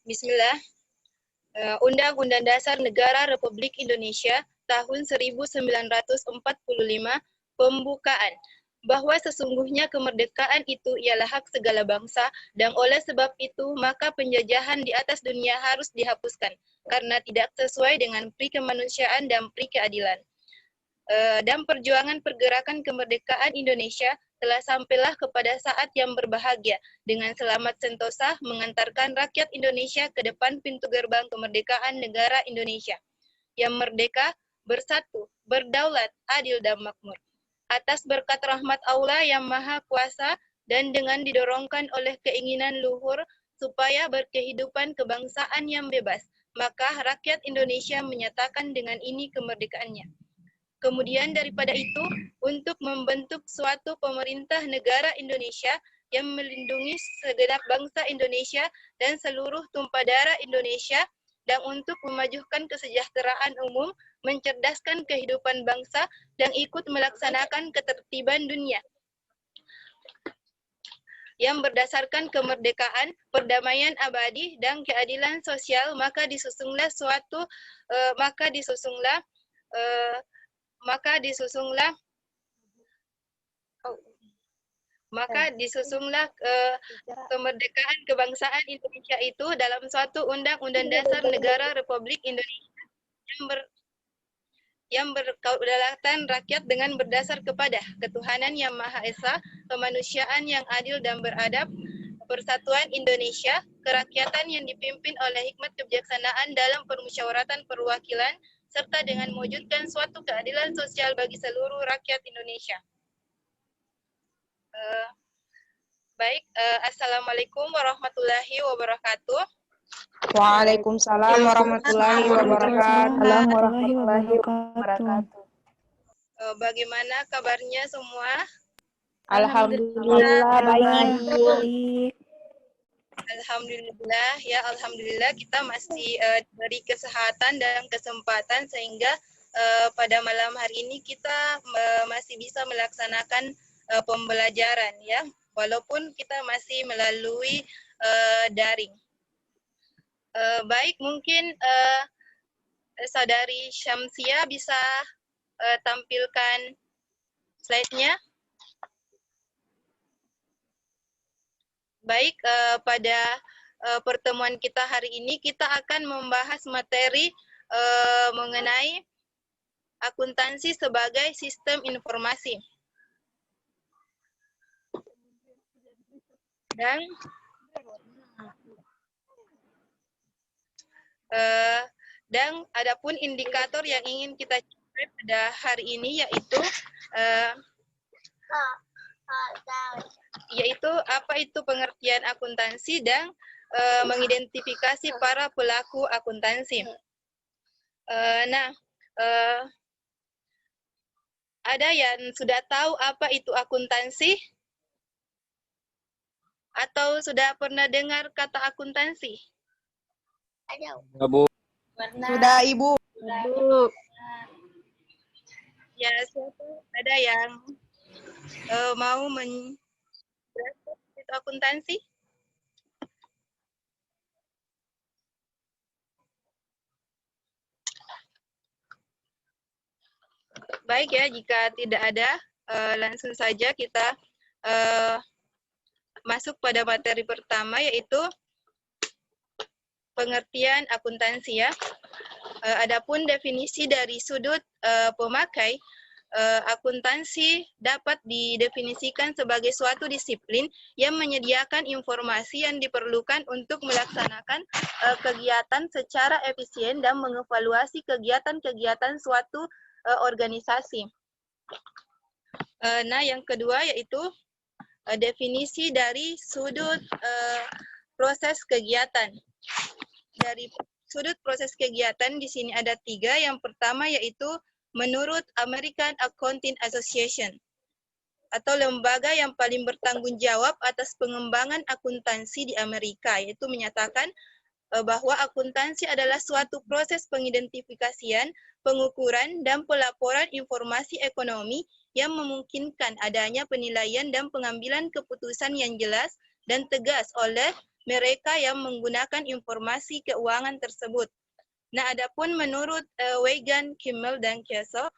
Bismillah. Undang-Undang Dasar Negara Republik Indonesia tahun 1945 pembukaan bahwa sesungguhnya kemerdekaan itu ialah hak segala bangsa dan oleh sebab itu maka penjajahan di atas dunia harus dihapuskan karena tidak sesuai dengan pri kemanusiaan dan pri keadilan. Dan perjuangan pergerakan kemerdekaan Indonesia telah sampailah kepada saat yang berbahagia dengan selamat sentosa mengantarkan rakyat Indonesia ke depan pintu gerbang kemerdekaan negara Indonesia yang merdeka, bersatu, berdaulat, adil dan makmur. Atas berkat rahmat Allah yang Maha Kuasa dan dengan didorongkan oleh keinginan luhur supaya berkehidupan kebangsaan yang bebas, maka rakyat Indonesia menyatakan dengan ini kemerdekaannya. Kemudian daripada itu, untuk membentuk suatu pemerintah negara Indonesia yang melindungi segenap bangsa Indonesia dan seluruh tumpah darah Indonesia, dan untuk memajukan kesejahteraan umum, mencerdaskan kehidupan bangsa, dan ikut melaksanakan ketertiban dunia yang berdasarkan kemerdekaan, perdamaian abadi, dan keadilan sosial, maka disusunglah kemerdekaan kebangsaan Indonesia itu dalam suatu Undang-Undang Dasar Negara Republik Indonesia yang berkedaulatan rakyat dengan berdasar kepada ketuhanan yang Maha Esa, kemanusiaan yang adil dan beradab, persatuan Indonesia, kerakyatan yang dipimpin oleh hikmat kebijaksanaan dalam permusyawaratan perwakilan, serta dengan mewujudkan suatu keadilan sosial bagi seluruh rakyat Indonesia. Assalamualaikum warahmatullahi wabarakatuh. Waalaikumsalam warahmatullahi wabarakatuh. Bagaimana kabarnya semua? Alhamdulillah baik. Alhamdulillah, ya alhamdulillah kita masih diberi kesehatan dan kesempatan sehingga pada malam hari ini kita masih bisa melaksanakan pembelajaran ya, walaupun kita masih melalui daring. Baik, mungkin Saudari Syamsia bisa tampilkan slide-nya. Baik, pada pertemuan kita hari ini kita akan membahas materi mengenai akuntansi sebagai sistem informasi. Dan adapun indikator yang ingin kita capai pada hari ini yaitu apa itu pengertian akuntansi dan mengidentifikasi para pelaku akuntansi. Ada yang sudah tahu apa itu akuntansi? Atau sudah pernah dengar kata akuntansi? Bu. Sudah, Ibu. Ya, ada yang mau menjelaskan itu akuntansi? Baik ya, jika tidak ada, langsung saja kita masuk pada materi pertama, yaitu pengertian akuntansi ya. Adapun definisi dari sudut pemakai, akuntansi dapat didefinisikan sebagai suatu disiplin yang menyediakan informasi yang diperlukan untuk melaksanakan kegiatan secara efisien dan mengevaluasi kegiatan-kegiatan suatu organisasi. Yang kedua yaitu definisi dari sudut proses kegiatan. Dari sudut proses kegiatan di sini ada 3. Yang pertama yaitu menurut American Accounting Association atau lembaga yang paling bertanggung jawab atas pengembangan akuntansi di Amerika, yaitu menyatakan bahwa akuntansi adalah suatu proses pengidentifikasian, pengukuran, dan pelaporan informasi ekonomi yang memungkinkan adanya penilaian dan pengambilan keputusan yang jelas dan tegas oleh mereka yang menggunakan informasi keuangan tersebut. Nah, adapun menurut Wegan, Kimmel, dan Kiesel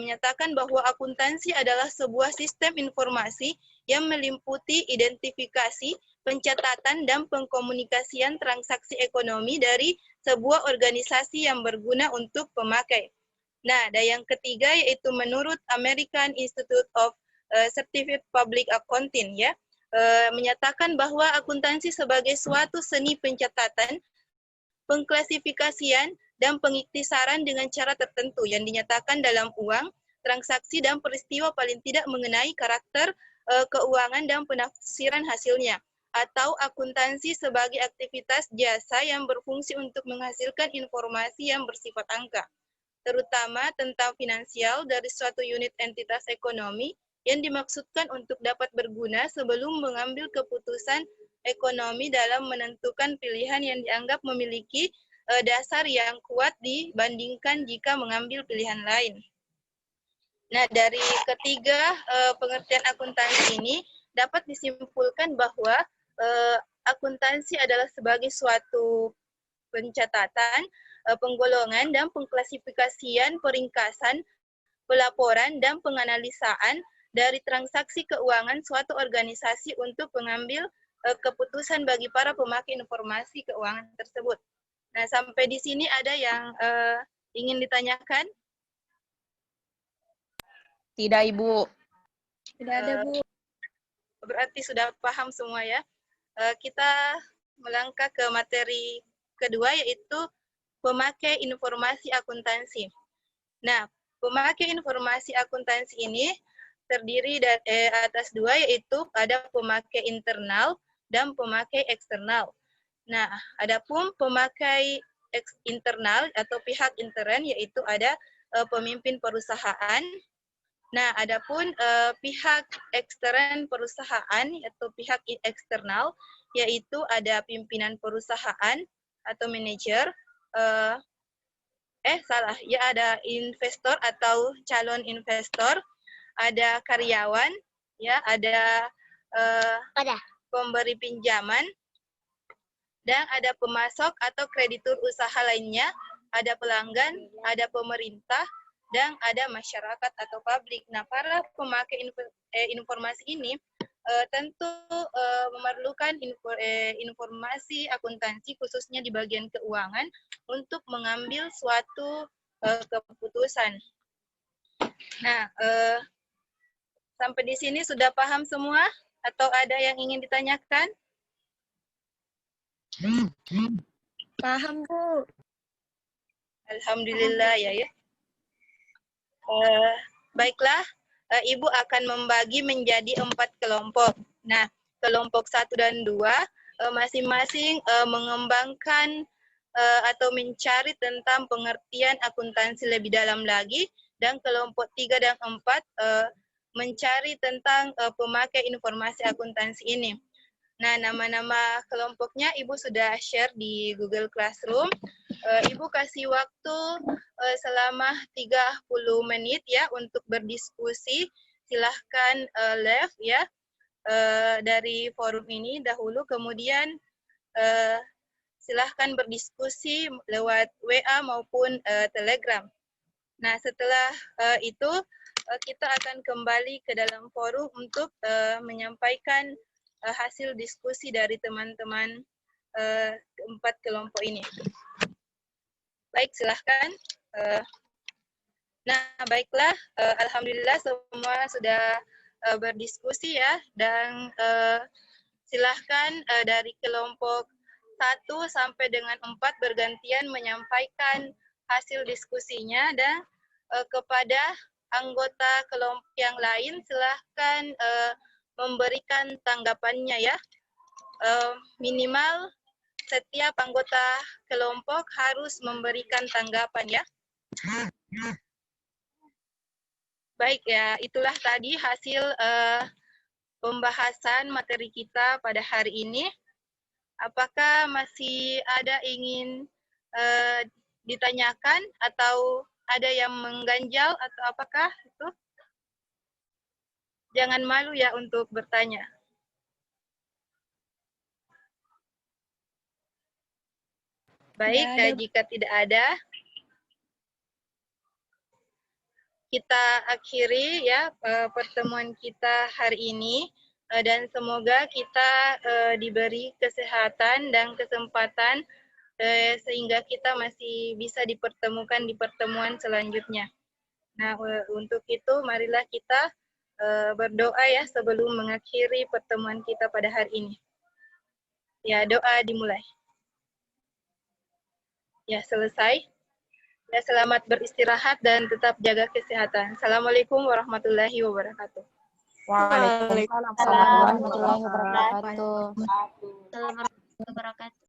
menyatakan bahwa akuntansi adalah sebuah sistem informasi yang meliputi identifikasi, pencatatan, dan pengkomunikasian transaksi ekonomi dari sebuah organisasi yang berguna untuk pemakai. Nah, dan yang ketiga yaitu menurut American Institute of Certified Public Accounting, ya, menyatakan bahwa akuntansi sebagai suatu seni pencatatan, pengklasifikasian, dan pengiktisaran dengan cara tertentu yang dinyatakan dalam uang, transaksi, dan peristiwa paling tidak mengenai karakter keuangan dan penafsiran hasilnya, atau akuntansi sebagai aktivitas jasa yang berfungsi untuk menghasilkan informasi yang bersifat angka, terutama tentang finansial dari suatu unit entitas ekonomi yang dimaksudkan untuk dapat berguna sebelum mengambil keputusan ekonomi dalam menentukan pilihan yang dianggap memiliki dasar yang kuat dibandingkan jika mengambil pilihan lain. Nah, dari ketiga pengertian akuntansi ini dapat disimpulkan bahwa akuntansi adalah sebagai suatu pencatatan, penggolongan, dan pengklasifikasian, peringkasan, pelaporan, dan penganalisaan dari transaksi keuangan suatu organisasi untuk mengambil keputusan bagi para pemakai informasi keuangan tersebut. Nah, sampai di sini ada yang ingin ditanyakan? Tidak, Ibu. Tidak ada, Bu. Berarti sudah paham semua ya. Kita melangkah ke materi kedua, yaitu pemakai informasi akuntansi. Nah, pemakai informasi akuntansi ini terdiri dari atas dua, yaitu ada pemakai internal dan pemakai eksternal. Nah, adapun pemakai internal atau pihak intern, yaitu ada pemimpin perusahaan. Nah, adapun pihak ekstern perusahaan atau pihak eksternal, yaitu ada pimpinan perusahaan atau manajer, ada investor atau calon investor, ada karyawan, ya, ada pemberi pinjaman, dan ada pemasok atau kreditur usaha lainnya, ada pelanggan, ada pemerintah, dan ada masyarakat atau publik. Nah, para pemakai informasi ini tentu memerlukan informasi akuntansi, khususnya di bagian keuangan, untuk mengambil suatu keputusan. Nah, sampai di sini sudah paham semua? Atau ada yang ingin ditanyakan? Paham, Bu. Alhamdulillah ya. Baiklah, Ibu akan membagi menjadi 4 kelompok. Nah, kelompok 1 dan 2 masing-masing mengembangkan atau mencari tentang pengertian akuntansi lebih dalam lagi, dan kelompok 3 dan 4 mencari tentang pemakai informasi akuntansi ini. Nah, nama-nama kelompoknya Ibu sudah share di Google Classroom. Ibu kasih waktu selama 30 menit ya untuk berdiskusi. Silahkan live ya dari forum ini dahulu, kemudian silahkan berdiskusi lewat WA maupun Telegram. Nah, setelah itu kita akan kembali ke dalam forum untuk menyampaikan hasil diskusi dari teman-teman keempat kelompok ini. Baik, silahkan. Nah, baiklah. Alhamdulillah semua sudah berdiskusi ya. Dan silahkan dari kelompok 1 sampai dengan 4 bergantian menyampaikan hasil diskusinya, dan kepada anggota kelompok yang lain silahkan memberikan tanggapannya ya. Minimal setiap anggota kelompok harus memberikan tanggapan ya. Baik ya, itulah tadi hasil pembahasan materi kita pada hari ini. Apakah masih ada ingin ditanyakan atau ada yang mengganjal atau apakah itu? Jangan malu ya untuk bertanya. Baik, Tidak ada. jika tidak ada, kita akhiri ya pertemuan kita hari ini. Dan semoga kita diberi kesehatan dan kesempatan sehingga kita masih bisa dipertemukan di pertemuan selanjutnya. Nah, untuk itu marilah kita berdoa ya sebelum mengakhiri pertemuan kita pada hari ini. Ya, doa dimulai. Ya, selesai. Ya, selamat beristirahat dan tetap jaga kesehatan. Assalamualaikum warahmatullahi wabarakatuh. Waalaikumsalam Waalaikumsalam warahmatullahi wabarakatuh. warahmatullahi wabarakatuh.